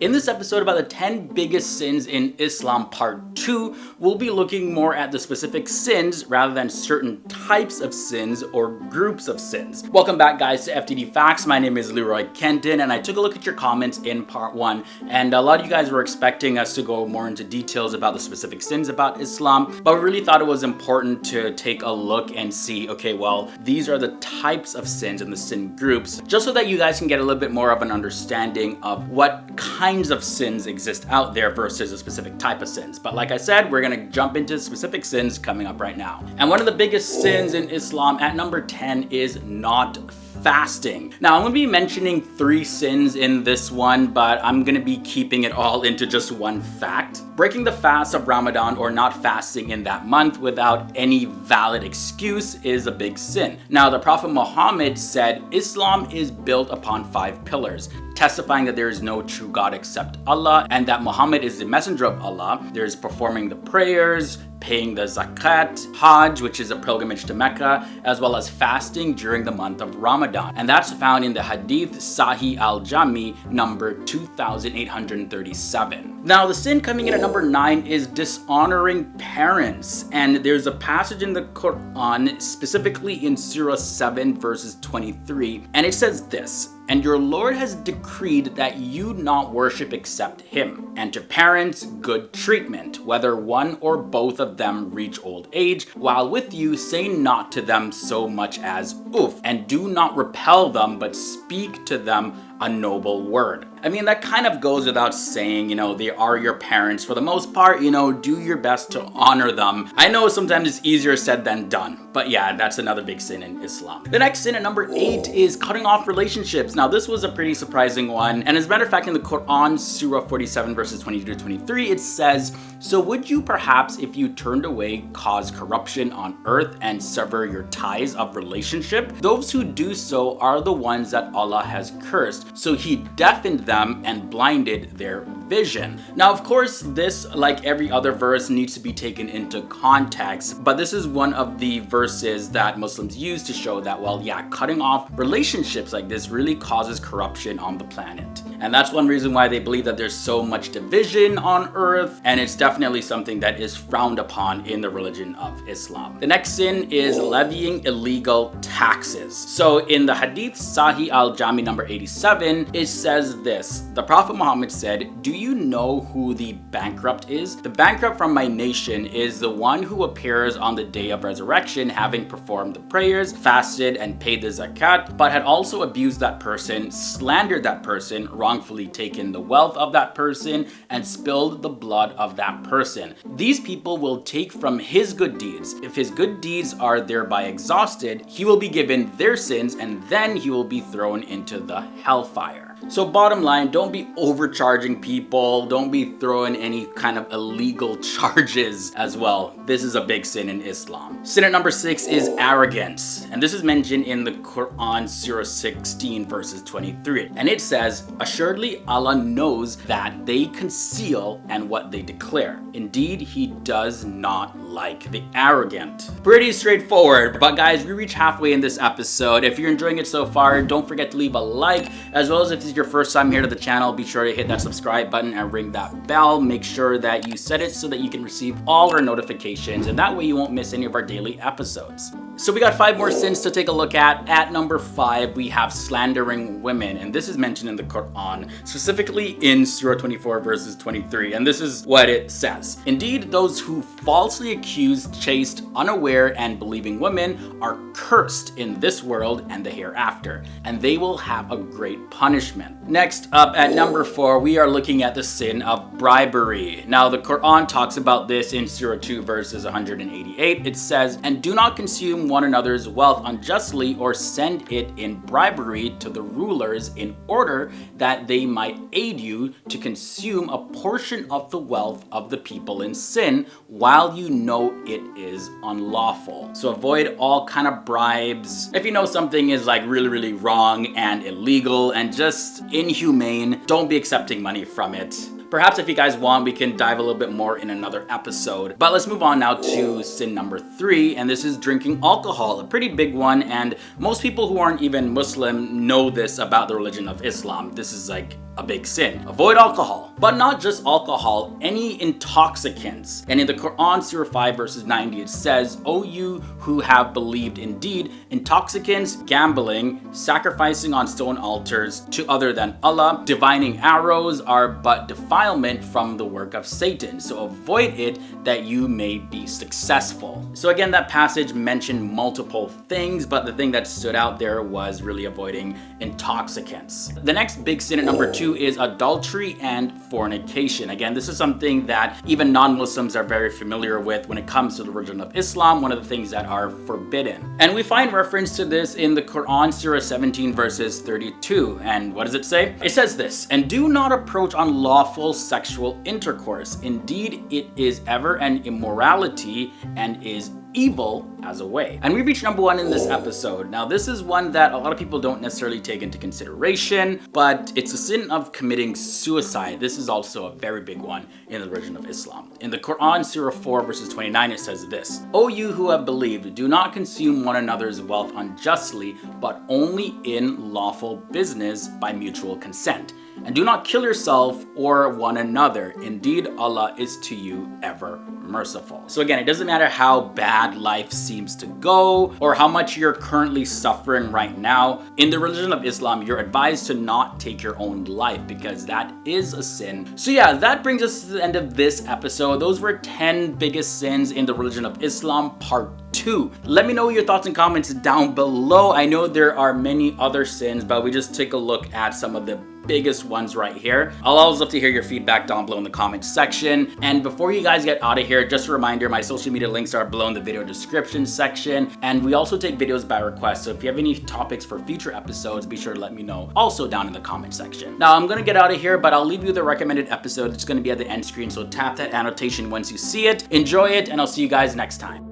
In this episode about the 10 biggest sins in Islam part 2, we'll be looking more at the specific sins rather than certain types of sins or groups of sins. Welcome back guys to FTD Facts. My name is Leroy Kenton and I took a look at your comments in part 1 and a lot of you guys were expecting us to go more into details about the specific sins about Islam, but we really thought it was important to take a look and see, okay, well, these are the types of sins and the sin groups, just so that you guys can get a little bit more of an understanding of what kinds of sins exist out there versus a specific type of sins. But like I said, we're gonna jump into specific sins coming up right now. And one of the biggest sins in Islam at number 10 is not fasting. Now I'm going to be mentioning 3 sins in this one, but I'm going to be keeping it all into just one fact. Breaking the fast of Ramadan or not fasting in that month without any valid excuse is a big sin. Now the Prophet Muhammad said Islam is built upon 5 pillars, testifying that there is no true God except Allah and that Muhammad is the messenger of Allah. There's performing the prayers, paying the zakat, Hajj, which is a pilgrimage to Mecca, as well as fasting during the month of Ramadan. And that's found in the Hadith Sahih al-Jami number 2837. Now the sin coming in at number 9 is dishonoring parents. And there's a passage in the Quran, specifically in Surah 7 verses 23, and it says this: "And your Lord has decreed that you not worship except Him, and to parents good treatment, whether one or both of them reach old age, while with you say not to them so much as oof, and do not repel them, but speak to them a noble word." I mean, that kind of goes without saying, they are your parents for the most part, do your best to honor them. I know sometimes it's easier said than done, but yeah, that's another big sin in Islam. The next sin at number 8 is cutting off relationships. Now this was a pretty surprising one, and as a matter of fact in the Quran, Surah 47 verses 22 to 23, it says, "So would you perhaps, if you turned away, cause corruption on earth and sever your ties of relationship? Those who do so are the ones that Allah has cursed, so He deafened them and blinded their vision." Now of course this, like every other verse, needs to be taken into context, but this is one of the verses that Muslims use to show that, well, yeah, cutting off relationships like this really causes corruption on the planet. And that's one reason why they believe that there's so much division on earth, and it's definitely something that is frowned upon in the religion of Islam. The next sin is levying illegal taxes. So in the Hadith Sahih al-Jami number 87, it says this: "The Prophet Muhammad said, do you know who the bankrupt is? The bankrupt from my nation is the one who appears on the day of resurrection having performed the prayers, fasted, and paid the zakat, but had also abused that person, slandered that person, wrongfully taken the wealth of that person, and spilled the blood of that person. These people will take from his good deeds. If his good deeds are thereby exhausted, he will be given their sins, and then he will be thrown into the hellfire." So bottom line, don't be overcharging people, don't be throwing any kind of illegal charges as well. This is a big sin in Islam. Sin at number 6 is arrogance. And this is mentioned in the Quran, Surah 16 verses 23. And it says, "Assuredly Allah knows that they conceal and what they declare. Indeed, He does not like the arrogant." Pretty straightforward, but guys, we reach halfway in this episode. If you're enjoying it so far, don't forget to leave a like, as well as if this is your first time here to the channel, be sure to hit that subscribe button and ring that bell. Make sure that you set it so that you can receive all our notifications, and that way you won't miss any of our daily episodes. So we got 5 more sins to take a look at. At number 5, we have slandering women, and this is mentioned in the Quran, specifically in Surah 24 verses 23, and this is what it says: "Indeed, those who falsely accuse chaste, unaware, and believing women are cursed in this world and the hereafter, and they will have a great punishment." Next up at number 4, we are looking at the sin of bribery. Now the Quran talks about this in Surah 2 verses 188. It says, "And do not consume one another's wealth unjustly or send it in bribery to the rulers in order that they might aid you to consume a portion of the wealth of the people in sin while you know it is unlawful." So avoid all kind of bribes. If you know something is like really wrong and illegal and just inhumane, don't be accepting money from it. Perhaps if you guys want, we can dive a little bit more in another episode. But let's move on now to sin number 3, and this is drinking alcohol, a pretty big one, and most people who aren't even Muslim know this about the religion of Islam. This is like a big sin. Avoid alcohol. But not just alcohol, any intoxicants. And in the Quran, Surah 5 verses 90, it says, "O you who have believed, indeed, intoxicants, gambling, sacrificing on stone altars to other than Allah, divining arrows are but defilement from the work of Satan. So avoid it that you may be successful." So again, that passage mentioned multiple things, but the thing that stood out there was really avoiding intoxicants. The next big sin at number 2 is adultery and fornication. Again, this is something that even non-Muslims are very familiar with when it comes to the religion of Islam, one of the things that are forbidden. And we find reference to this in the Quran, Surah 17 verses 32. And what does it say? It says this, "And do not approach unlawful sexual intercourse. Indeed, it is ever an immorality and is evil as a way." And we reached number 1 in this episode. Now, this is one that a lot of people don't necessarily take into consideration, but it's a sin of committing suicide. This is also a very big one in the religion of Islam. In the Quran, Surah 4 verses 29, it says this, "O you who have believed, do not consume one another's wealth unjustly, but only in lawful business by mutual consent. And do not kill yourself or one another. Indeed, Allah is to you ever merciful." So again, it doesn't matter how bad life seems to go or how much you're currently suffering right now. In the religion of Islam, you're advised to not take your own life because that is a sin. So yeah, that brings us to the end of this episode. Those were 10 biggest sins in the religion of Islam, part 2. Let me know your thoughts and comments down below. I know there are many other sins, but we just take a look at some of the biggest ones right here. I'll always love to hear your feedback down below in the comment section. And before you guys get out of here, just a reminder, my social media links are below in the video description section. And we also take videos by request. So if you have any topics for future episodes, be sure to let me know also down in the comment section. Now I'm gonna get out of here, but I'll leave you the recommended episode. It's gonna be at the end screen. So tap that annotation once you see it. Enjoy it, and I'll see you guys next time.